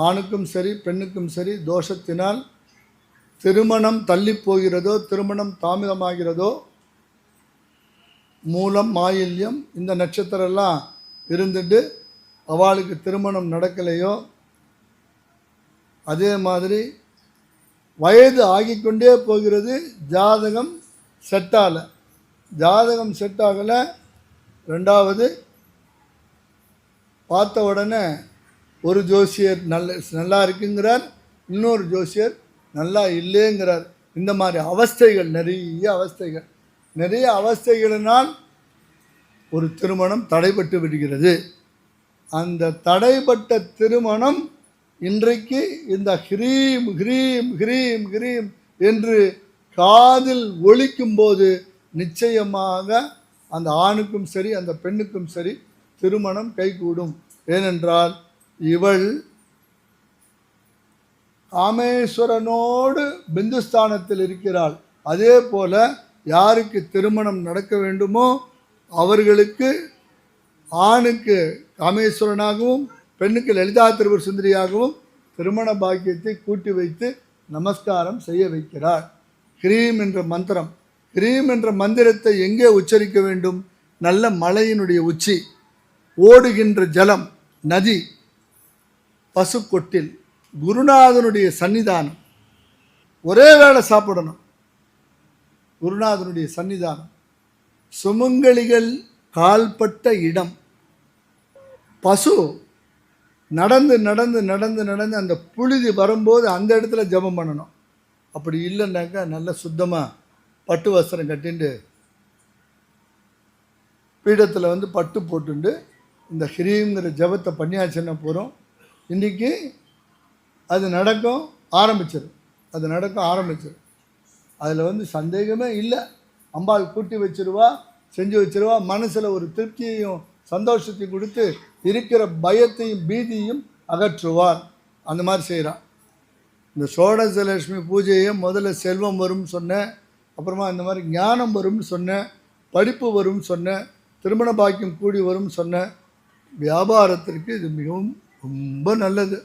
ஆணுக்கும் சரி பெண்ணுக்கும் சரி தோஷத்தினால் திருமணம் தள்ளி போகிறதோ, திருமணம் தாமதமாகிறதோ, மூலம் மாயில்யம் இந்த நட்சத்திரம்லாம் இருந்துட்டு அவளுக்கு திருமணம் நடக்கலையோ, அதே மாதிரி வயது ஆகிக்கொண்டே போகிறது, ஜாதகம் செட் ஆகலை, ஜாதகம் செட் ஆகலை. ரெண்டாவது பார்த்த உடனே ஒரு ஜோசியர் நல்லா இருக்குங்கிறார், இன்னொரு ஜோசியர் நல்லா இல்லைங்கிறார். இந்த மாதிரி அவஸ்தைகள், நிறைய அவஸ்தைகளினால் ஒரு திருமணம் தடைபட்டு விடுகிறது. அந்த தடைப்பட்ட திருமணம் இன்றைக்கு இந்த ஹ்ரீம் ஹ்ரீம் ஹ்ரீம் ஹ்ரீம் என்று காதில் ஒலிக்கும்போது நிச்சயமாக அந்த ஆணுக்கும் சரி அந்த பெண்ணுக்கும் சரி திருமணம் கைகூடும். ஏனென்றால் இவள் காமேஸ்வரனோடு பிந்துஸ்தானத்தில் இருக்கிறாள். அதே போல யாருக்கு திருமணம் நடக்க வேண்டுமோ அவர்களுக்கு ஆணுக்கு காமேஸ்வரனாகவும் பெண்ணுக்கு லலிதா திரிபுர சுந்தரியாகவும் திருமண பாக்கியத்தை கூட்டி வைத்து நமஸ்காரம் செய்ய வைக்கிறார். ஹ்ரீம் என்ற மந்திரம், ஹ்ரீம் என்ற மந்திரத்தை எங்கே உச்சரிக்க வேண்டும்? நல்ல மலையினுடைய உச்சி, ஓடுகின்ற ஜலம், நதி, பசுக்கொட்டில், குருநாதனுடைய சன்னிதானம், ஒரே வேளை சாப்பிடணும். குருநாதனுடைய சன்னிதானம், சுமங்கலிகள் கால்பட்ட இடம், பசு நடந்து நடந்து நடந்து நடந்து அந்த புழுதி வரும்போது அந்த இடத்துல ஜபம் பண்ணணும். அப்படி இல்லைன்னாக்கா நல்ல சுத்தமாக பட்டு வஸ்திரம் கட்டிண்டு பீடத்தில் வந்து பட்டு போட்டுண்டு இந்த ஹ்ரீங்கிற ஜபத்தை பண்ணியாச்சுன்னா போகிறோம். இன்றைக்கி அது நடக்கும் ஆரம்பிச்சிடும். அதில் வந்து சந்தேகமே இல்லை. அம்பாள் கூட்டி வச்சிருவா, செஞ்சு வச்சிருவா. மனசில் ஒரு திருப்தியையும் சந்தோஷத்தையும் கொடுத்து இருக்கிற பயத்தையும் பீதியும் அகற்றுவார். அந்த மாதிரி செய்கிறான். இந்த ஷோடசலட்சுமி பூஜையை முதல்ல செல்வம் வரும்னு சொன்னேன், அப்புறமா இந்த மாதிரி ஞானம் வரும்னு சொன்னேன், படிப்பு வரும்னு சொன்னேன், திருமண பாக்கியம் கூடி வரும்னு சொன்னேன். வியாபாரத்திற்கு இது மிகவும் ரொம்ப நல்லது.